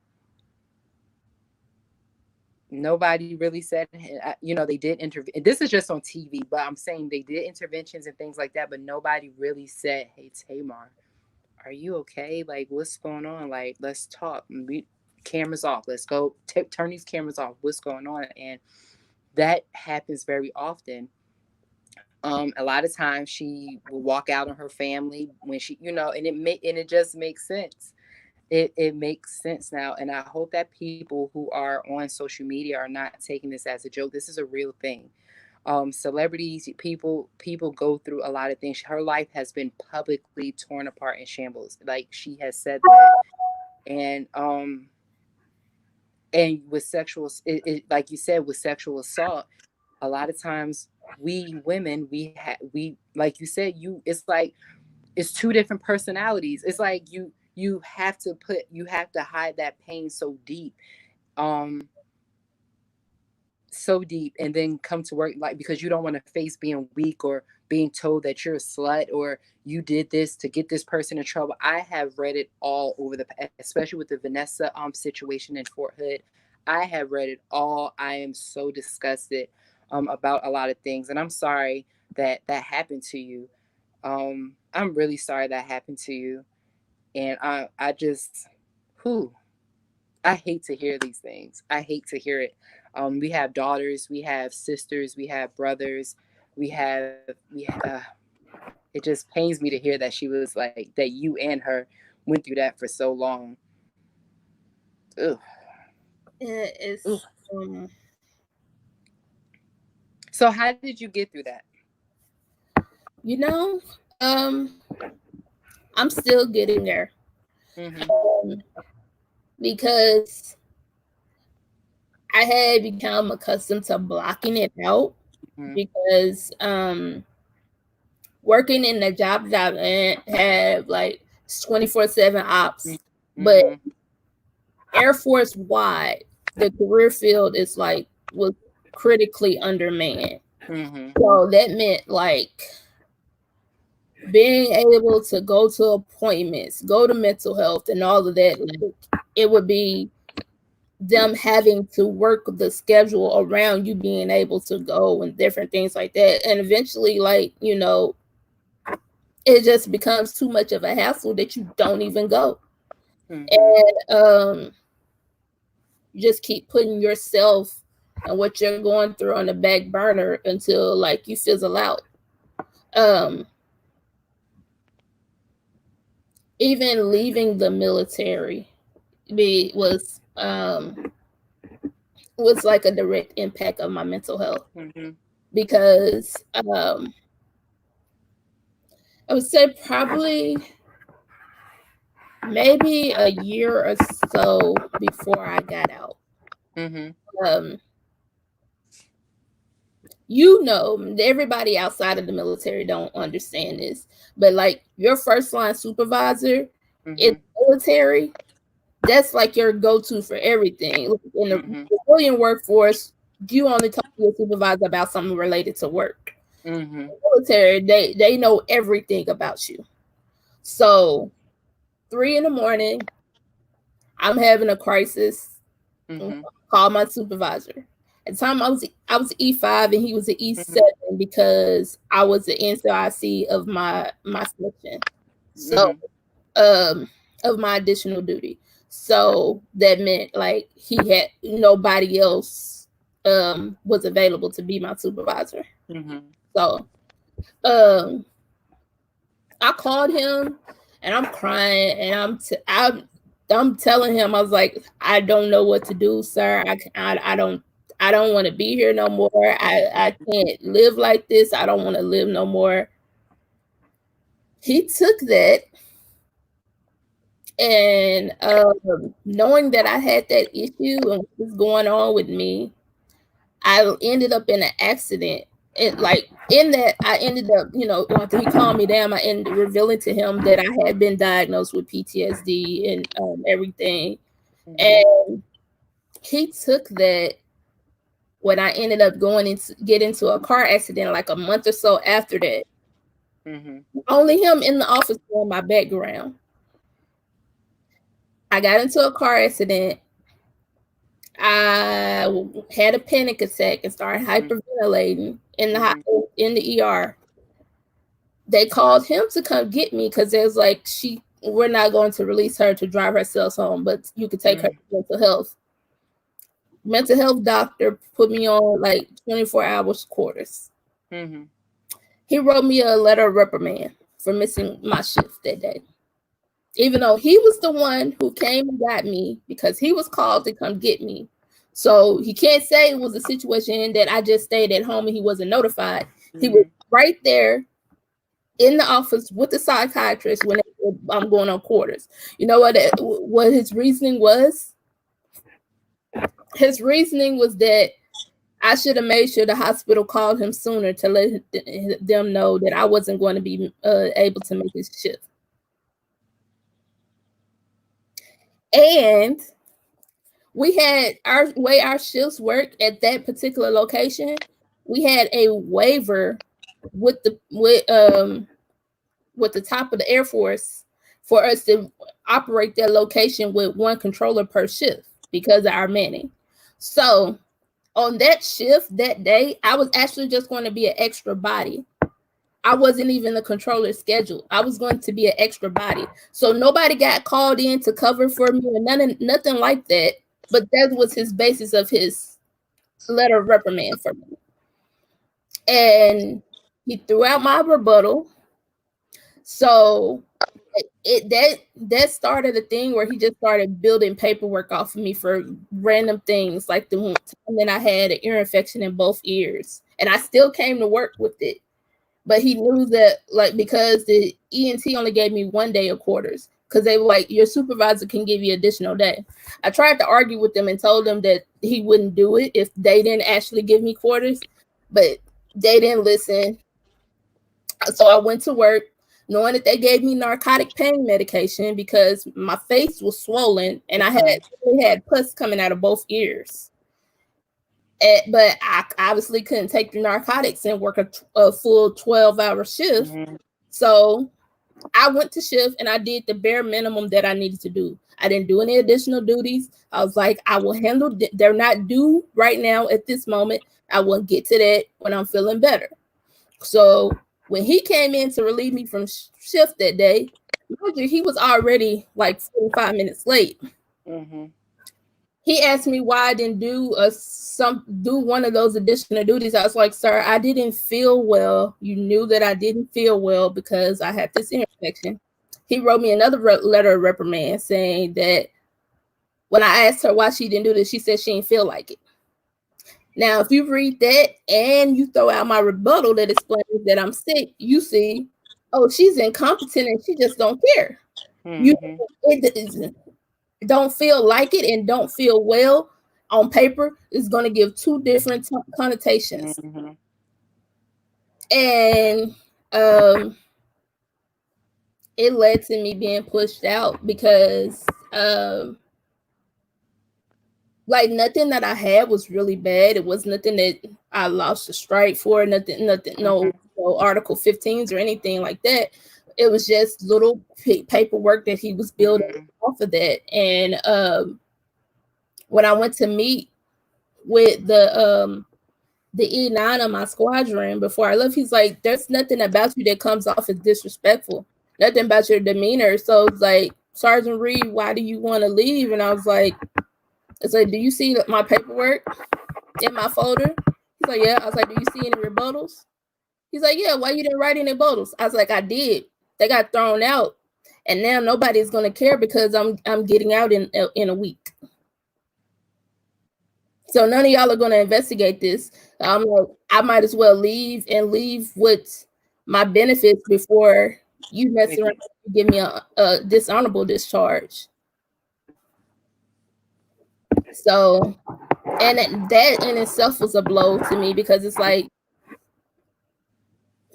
[SPEAKER 2] nobody really said, they did intervene. This is just on TV, but I'm saying they did interventions and things like that, but nobody really said, hey, Tamar, are you okay? Like, what's going on? Like, let's talk. Cameras off. Let's go turn these cameras off. What's going on? And that happens very often. A lot of times she will walk out on her family when and it just makes sense. It makes sense now, and I hope that people who are on social media are not taking this as a joke. This is a real thing. Celebrities, people go through a lot of things. Her life has been publicly torn apart in shambles. Like, she has said that. And with like you said, with sexual assault, a lot of times we women, we like you said, it's like it's two different personalities. It's like you have to hide that pain so deep. Um so deep, and then come to work, like, because you don't want to face being weak or being told that you're a slut or you did this to get this person in trouble. I have read it all over especially with the Vanessa situation in Fort Hood. I have read it all. I am so disgusted about a lot of things, and I'm sorry that that happened to you. I'm really sorry that happened to you, and I just, who, I hate to hear these things. I hate to hear it. We have daughters, we have sisters, we have brothers, we have. It just pains me to hear that she was like that. You and her went through that for so long. Ugh. Ugh.
[SPEAKER 1] It's
[SPEAKER 2] So how did you get through that?
[SPEAKER 1] you know, um, I'm still getting there.
[SPEAKER 2] Mm-hmm.
[SPEAKER 1] Because I had become accustomed to blocking it out
[SPEAKER 2] Mm-hmm.
[SPEAKER 1] because working in the job that I had like 24/7 ops, but
[SPEAKER 2] Mm-hmm.
[SPEAKER 1] Air Force wide, the career field is like was critically undermanned.
[SPEAKER 2] Mm-hmm.
[SPEAKER 1] So that meant like being able to go to appointments, go to mental health and all of that, like, it would be them having to work the schedule around you being able to go and different things like that. And eventually, like, it just becomes too much of a hassle that you don't even go.
[SPEAKER 2] Mm-hmm.
[SPEAKER 1] And you just keep putting yourself and what you're going through on the back burner until like you fizzle out. Um, Even leaving the military be was like a direct impact of my mental health
[SPEAKER 2] Mm-hmm.
[SPEAKER 1] because I would say probably maybe a year or so before I got out.
[SPEAKER 2] Mm-hmm.
[SPEAKER 1] Um, everybody outside of the military don't understand this, but like your first line supervisor in
[SPEAKER 2] Mm-hmm.
[SPEAKER 1] the military, that's like your go-to for everything. In the
[SPEAKER 2] Mm-hmm.
[SPEAKER 1] civilian workforce, you only talk to your supervisor about something related to work.
[SPEAKER 2] Mm-hmm.
[SPEAKER 1] In the military, they know everything about you. So 3 in the morning, I'm having a crisis.
[SPEAKER 2] Mm-hmm.
[SPEAKER 1] Call my supervisor. At the time I was E5 and he was an
[SPEAKER 2] Mm-hmm.
[SPEAKER 1] E7 because I was the NCIC of my section. So
[SPEAKER 2] Mm-hmm.
[SPEAKER 1] of my additional duty. So that meant like he had nobody else was available to be my supervisor.
[SPEAKER 2] Mm-hmm.
[SPEAKER 1] So um I called him and I'm crying and I'm telling him I was like, I don't know what to do, sir. I don't want to be here no more. I can't live like this. I don't want to live no more. He took that and knowing that I had that issue and what was going on with me, I ended up in an accident. It like in that I ended up, after he calmed me down, I ended up revealing to him that I had been diagnosed with PTSD and everything.
[SPEAKER 2] Mm-hmm.
[SPEAKER 1] And he took that when I ended up get into a car accident like a month or so after that.
[SPEAKER 2] Mm-hmm.
[SPEAKER 1] Only him in the office knowing my background. I got into a car accident. I had a panic attack and started hyperventilating
[SPEAKER 2] Mm-hmm.
[SPEAKER 1] in the ER. They called him to come get me because they was like, we're not going to release her to drive herself home, but you could take her to mental health. Mental health doctor put me on like 24 hours quarters.
[SPEAKER 2] Mm-hmm.
[SPEAKER 1] He wrote me a letter of reprimand for missing my shift that day. Even though he was the one who came and got me because he was called to come get me. So he can't say it was a situation that I just stayed at home and he wasn't notified. He was
[SPEAKER 2] Mm-hmm.
[SPEAKER 1] right there in the office with the psychiatrist when I'm going on quarters. You know what his reasoning was? His reasoning was that I should have made sure the hospital called him sooner to let them know that I wasn't going to be able to make his shift. And we had our way our shifts worked at that particular location. We had a waiver with the top of the Air Force for us to operate that location with one controller per shift because of our manning. So on that shift that day, I was actually just going to be an extra body. I wasn't even the controller schedule. I was going to be an extra body. So nobody got called in to cover for me or nothing like that. But that was his basis of his letter of reprimand for me. And he threw out my rebuttal. So that started a thing where he just started building paperwork off of me for random things, like the time that I had an ear infection in both ears, and I still came to work with it. But he knew that, like, because the ENT only gave me 1 day of quarters, because they were like, your supervisor can give you additional day. I tried to argue with them and told them that he wouldn't do it if they didn't actually give me quarters, but they didn't listen. So I went to work knowing that they gave me narcotic pain medication because my face was swollen and I had pus coming out of both ears. But I obviously couldn't take the narcotics and work a full 12-hour shift. Mm-hmm. So I went to shift and I did the bare minimum that I needed to do. I didn't do any additional duties. I was like, I will handle, they're not due right now at this moment. I will get to that when I'm feeling better. So when he came in to relieve me from shift that day, he was already like 45 minutes late. Mm-hmm. He asked me why I didn't do one of those additional duties. I was like, sir, I didn't feel well. You knew that I didn't feel well because I had this ear infection. He wrote me another letter of reprimand saying that when I asked her why she didn't do this, she said she didn't feel like it. Now, if you read that and you throw out my rebuttal that explains that I'm sick, you see, oh, she's incompetent and she just don't care. Mm-hmm. Don't feel like it and don't feel well on paper is going to give two different connotations. Mm-hmm. And it led to me being pushed out because like nothing that I had was really bad. It was nothing that I lost a strike for, nothing, mm-hmm. no Article 15s or anything like that. It was just little paperwork that he was building mm-hmm. off of that. And when I went to meet with the E9 of my squadron before I left, he's like, there's nothing about you that comes off as disrespectful, nothing about your demeanor. So it's like, Sergeant Reed, why do you want to leave? And I was like, it's like, do you see my paperwork in my folder? He's like, yeah. I was like, do you see any rebuttals? He's like, yeah. Why you didn't write any rebuttals? I was like, I did. They got thrown out, and now nobody's gonna care because I'm getting out in a week. So none of y'all are gonna investigate this. I'm like, I might as well leave with my benefits before you mess around and give me a dishonorable discharge. So, and that in itself was a blow to me because it's like,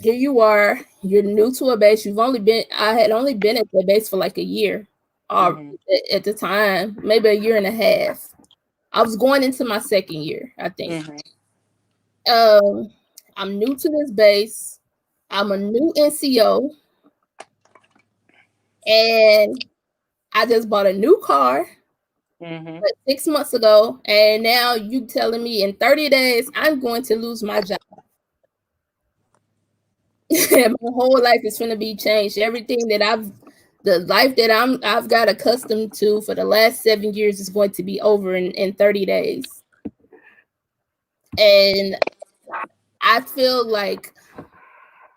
[SPEAKER 1] here you are, you're new to a base. I had only been at the base for like a year mm-hmm. at the time, maybe a year and a half. I was going into my second year, I think. Mm-hmm. I'm new to this base. I'm a new NCO. And I just bought a new car. Mm-hmm. 6 months ago, and now you telling me in 30 days I'm going to lose my job. My whole life is going to be changed. Everything that the life that I've got accustomed to for the last 7 years is going to be over in 30 days. And I feel like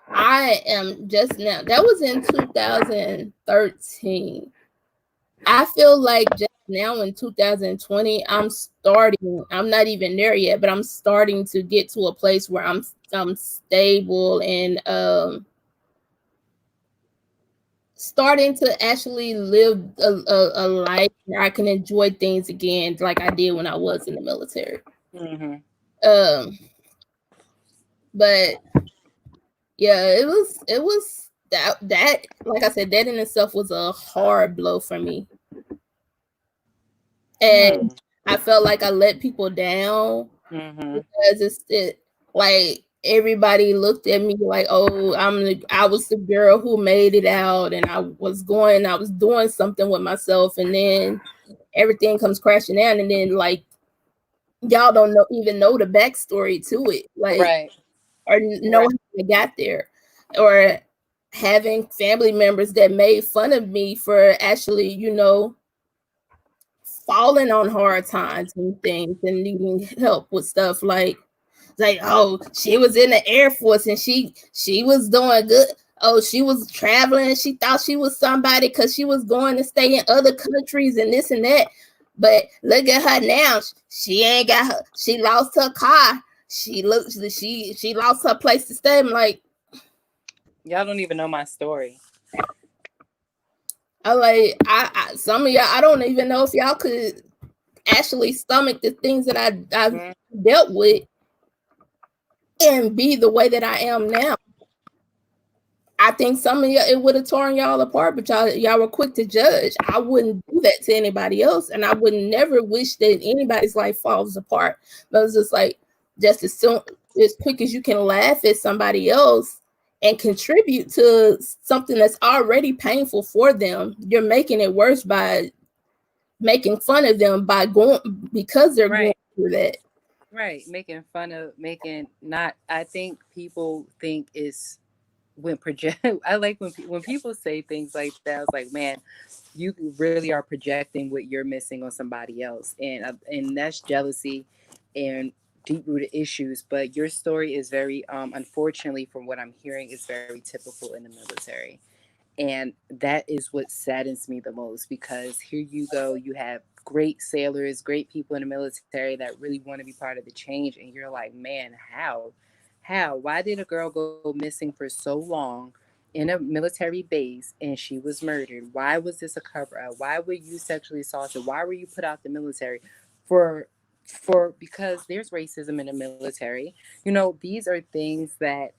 [SPEAKER 1] I am just now. That was in 2013. I feel like just now in 2020, I'm not even there yet, but I'm starting to get to a place where I'm stable and starting to actually live a life where I can enjoy things again like I did when I was in the military. Mm-hmm. But yeah, it was that like I said, that in itself was a hard blow for me. And
[SPEAKER 2] Mm.
[SPEAKER 1] I felt like I let people down
[SPEAKER 2] Mm-hmm.
[SPEAKER 1] because like everybody looked at me like, oh, I was the girl who made it out, and I was doing something with myself, and then everything comes crashing down, and then like y'all don't even know the backstory to it, like,
[SPEAKER 2] Right.
[SPEAKER 1] or know
[SPEAKER 2] Right.
[SPEAKER 1] how I got there, or having family members that made fun of me for actually, falling on hard times and things and needing help with stuff like, oh, she was in the Air Force and she was doing good. Oh, she was traveling. She thought she was somebody because she was going to stay in other countries and this and that. But look at her now. She ain't got her. She lost her car. She lost her place to stay. I'm like,
[SPEAKER 2] Y'all don't even know my story.
[SPEAKER 1] I some of y'all. I don't even know if y'all could actually stomach the things that I've
[SPEAKER 2] Mm.
[SPEAKER 1] dealt with and be the way that I am now. I think some of y'all it would have torn y'all apart, but y'all were quick to judge. I wouldn't do that to anybody else, and I would never wish that anybody's life falls apart. But it's just like just as soon as quick as you can laugh at somebody else and contribute to something that's already painful for them, you're making it worse by making fun of them by going because they're going
[SPEAKER 2] Right.
[SPEAKER 1] through that.
[SPEAKER 2] Right. Making fun of making not. I think people think it's when project. I like when people say things like that. I was like, man, you really are projecting what you're missing on somebody else, and that's jealousy and deep rooted issues. But your story is very, unfortunately, from what I'm hearing, is very typical in the military. And that is what saddens me the most because here you go, you have great sailors, great people in the military that really want to be part of the change. And you're like, man, how? How? Why did a girl go missing for so long in a military base and she was murdered? Why was this a cover up? Why were you sexually assaulted? Why were you put out the military? For because there's racism in the military. You know, these are things that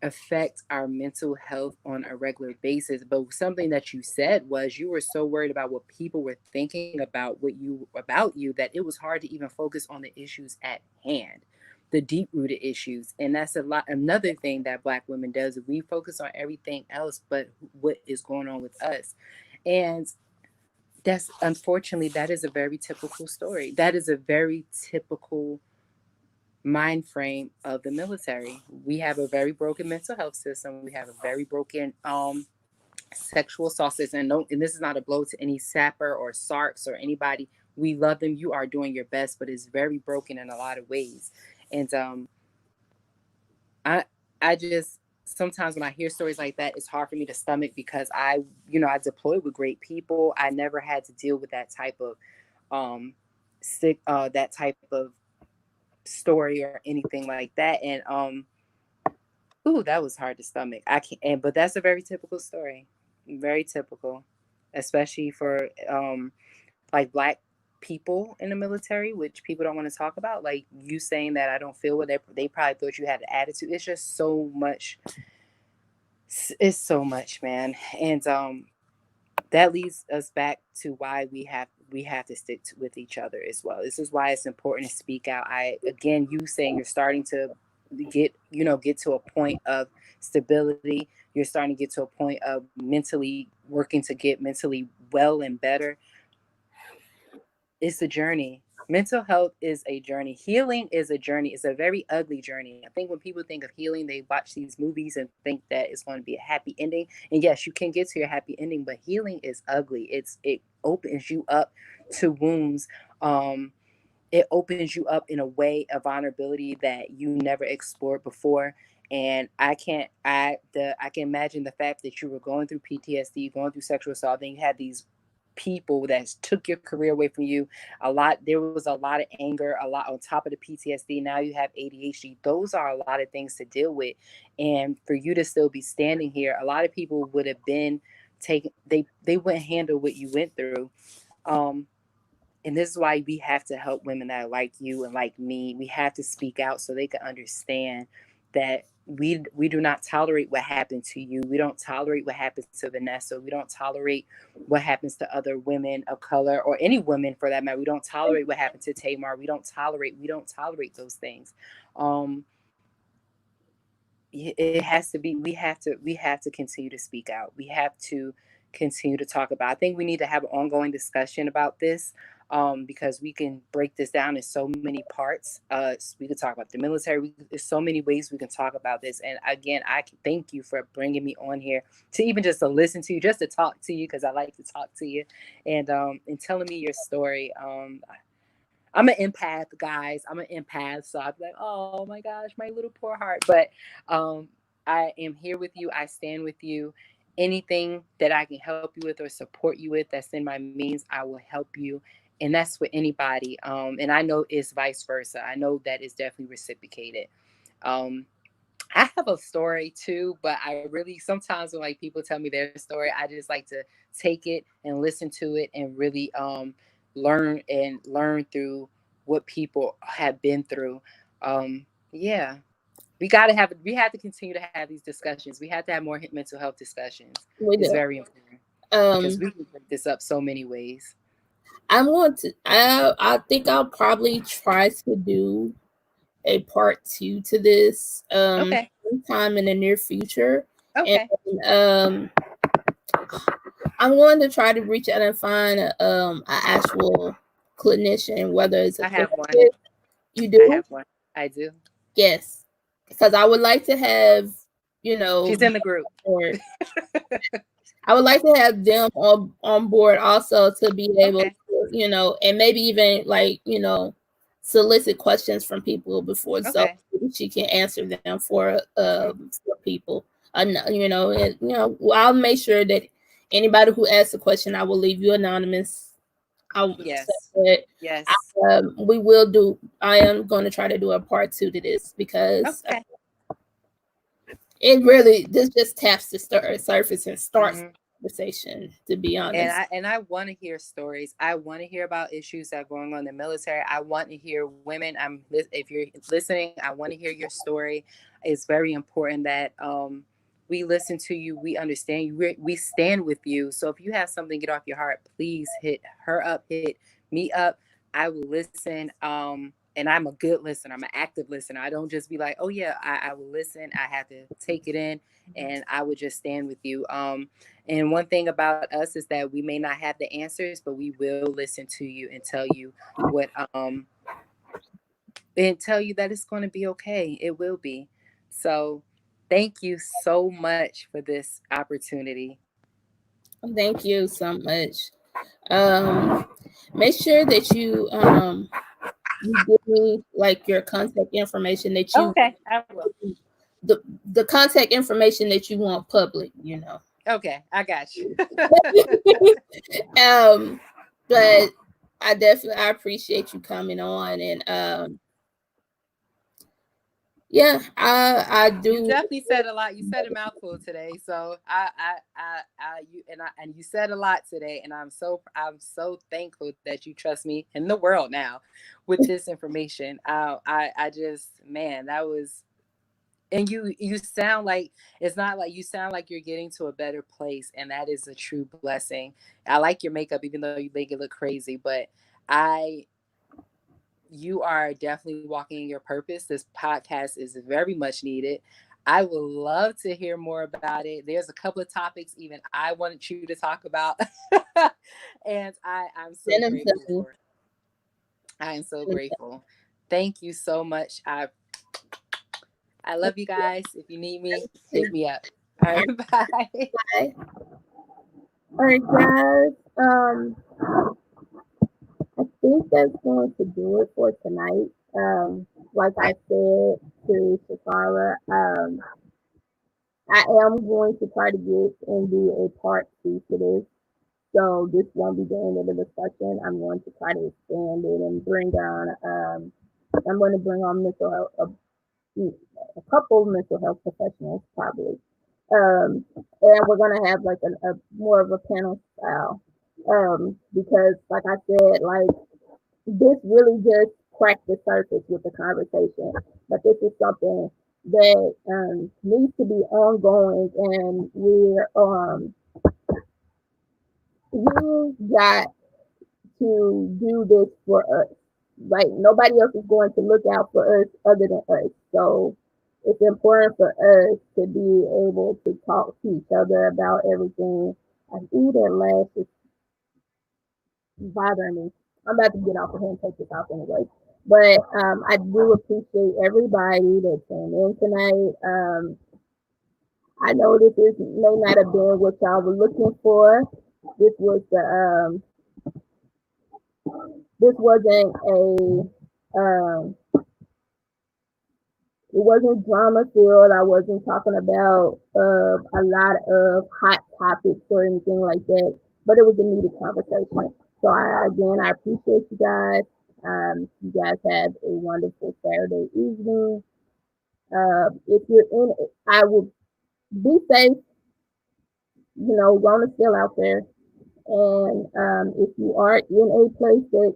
[SPEAKER 2] affect our mental health on a regular basis. But something that you said was you were so worried about what people were thinking about you that it was hard to even focus on the issues at hand, the deep rooted issues. And that's a lot. Another thing that Black women does is we focus on everything else but what is going on with us. And that's unfortunately that is a very typical story. That is a very typical mind frame of the military. We have a very broken mental health system. We have a very broken sexual assault system. And this is not a blow to any sapper or sarks or anybody. We love them. You are doing your best, but it's very broken in a lot of ways. And I I just sometimes when I hear stories like that, it's hard for me to stomach because I deployed with great people. I never had to deal with that type of um that type of story or anything like that. And ooh, that was hard to stomach. I can't, but that's a very typical story, very typical, especially for like Black people in the military, which people don't want to talk about. Like you saying that I don't feel what they probably thought you had an attitude. It's just so much. It's so much, man, and that leads us back to why we have to stick with each other as well. This is why it's important to speak out. I again, you saying you're starting to get to a point of stability. You're starting to get to a point of mentally working to get mentally well and better. It's a journey. Mental health is a journey. Healing is a journey. It's a very ugly journey. I think when people think of healing, they watch these movies and think that it's going to be a happy ending. And yes, you can get to your happy ending, but healing is ugly. It opens you up to wounds. It opens you up in a way of vulnerability that you never explored before. And I can imagine the fact that you were going through PTSD, going through sexual assault, then you had these people that took your career away from you. There was a lot of anger, a lot on top of the PTSD. Now you have ADHD. Those are a lot of things to deal with. And for you to still be standing here, a lot of people would have been taken, they wouldn't handle what you went through. Um, and this is why we have to help women that are like you and like me. We have to speak out so they can understand that we do not tolerate what happened to you. We don't tolerate what happens to Vanessa. We don't tolerate what happens to other women of color, or any women for that matter. We don't tolerate what happened to Tamar. We don't tolerate those things. um it has to be, we have to continue to speak out. We have to continue to talk about, I think we need to have an ongoing discussion about this, because we can break this down in so many parts. We could talk about the military. There's so many ways we can talk about this. And again, I thank you for bringing me on here to even just to listen to you, just to talk to you, because I like to talk to you, and telling me your story. I'm an empath, guys. I'm an empath. So I'd be like, oh my gosh, my little poor heart. But um, I am here with you. I stand with you. Anything that I can help you with or support you with that's in my means, I will help you. And that's with anybody. And I know it's vice versa. I know that is definitely reciprocated. Um, I have a story too, but I really, sometimes when like people tell me their story, I just like to take it and listen to it and really learn through what people have been through. Yeah, we have to continue to have these discussions. We have to have more mental health discussions.
[SPEAKER 1] We
[SPEAKER 2] It's
[SPEAKER 1] do.
[SPEAKER 2] very important because
[SPEAKER 1] Um,
[SPEAKER 2] we can break this up so many ways.
[SPEAKER 1] I'm going to. I think I'll probably try to do a part two to this
[SPEAKER 2] Okay.
[SPEAKER 1] sometime in the near future, and
[SPEAKER 2] Okay.
[SPEAKER 1] um, I'm going to try to reach out and find an actual clinician, whether it's a
[SPEAKER 2] I have one.
[SPEAKER 1] therapist. You
[SPEAKER 2] I
[SPEAKER 1] do?
[SPEAKER 2] have one. I do.
[SPEAKER 1] Yes, because I would like to have, you know,
[SPEAKER 2] She's in the group.
[SPEAKER 1] or I would like to have them on board also to be able
[SPEAKER 2] Okay.
[SPEAKER 1] to, and maybe even like, solicit questions from people before, so
[SPEAKER 2] Okay.
[SPEAKER 1] she can answer them for people. And I'll make sure that anybody who asks a question, I will leave you anonymous. I'll say
[SPEAKER 2] Yes.
[SPEAKER 1] that
[SPEAKER 2] Yes.
[SPEAKER 1] we will do. I am going to try to do a part two to this because
[SPEAKER 2] Okay.
[SPEAKER 1] it really this just taps the surface and starts
[SPEAKER 2] Hmm.
[SPEAKER 1] the conversation. To be
[SPEAKER 2] And
[SPEAKER 1] honest,
[SPEAKER 2] I want to hear stories. I want to hear about issues that are going on in the military. I want to hear women. If you're listening, I want to hear your story. It's very important that we listen to you. We understand you. We stand with you. So if you have something get off your heart, please hit her up. Hit me up. I will listen. And I'm a good listener. I'm an active listener. I don't just be like, oh yeah, I will listen. I have to take it in, and I would just stand with you. And one thing about us is that we may not have the answers, but we will listen to you and tell you what and tell you that it's going to be okay. It will be. So, thank you so much for this opportunity.
[SPEAKER 1] thank you so much. Um, Make sure that you give me like your contact information that you
[SPEAKER 2] Okay, I will.
[SPEAKER 1] the the contact information that you want public.
[SPEAKER 2] Okay, I got you.
[SPEAKER 1] um, but I appreciate you coming on and yeah, I
[SPEAKER 2] You
[SPEAKER 1] do.
[SPEAKER 2] definitely said a lot. You said a mouthful today. So and you said a lot today, and I'm so thankful that you trust me in the world now with this information. I just, man, that was, and you sound like, it's not like, you sound like you're getting to a better place, and that is a true blessing. I like your makeup, even though you make it look crazy, but I you are definitely walking in your purpose. This podcast is very much needed. I would love to hear more about it. There's a couple of topics even I wanted you to talk about. And I'm so
[SPEAKER 1] Send them to
[SPEAKER 2] grateful
[SPEAKER 1] me.
[SPEAKER 2] for it. I am so grateful. Thank you so much. I love you guys. If you need me, hit me up. All right, bye.
[SPEAKER 1] Bye. All right, guys. I think that's going to do it for tonight. Like I said to Shafara, I am going to try to get and do a part two to this. So this won't be the end of the discussion. I'm going to try to expand it and bring on. I'm going to bring on mental health, a couple of mental health professionals probably. And we're gonna have like a more of a panel style. Because like I said, like this really just cracked the surface with the conversation. But this is something that needs to be ongoing, and you got to do this for us. Like nobody else is going to look out for us other than us. So it's important for us to be able to talk to each other about everything. I see that lash is bothering me. I'm about to get off of here and take this off anyway. But I do appreciate everybody that came in tonight. I know this is may not have been what y'all were looking for. This was the this wasn't a it wasn't drama filled. I wasn't talking about a lot of hot topics or anything like that. But it was a needed conversation. So I appreciate you guys. You guys have a wonderful Saturday evening. If you're in, I will be safe. You know, Rona's still out there. And if you are in a place that,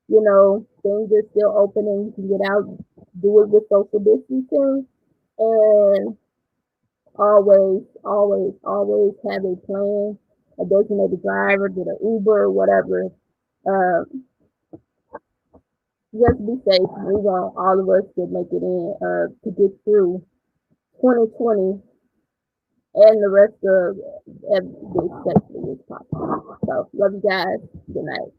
[SPEAKER 1] you know, things are still open and you can get out, do it with social distancing. And always have a plan, a designated driver, get an Uber, whatever. Uh, just be safe. We want all of us to make it in to get through 2020 and the rest of this safely as possible. So, love you guys. Good night.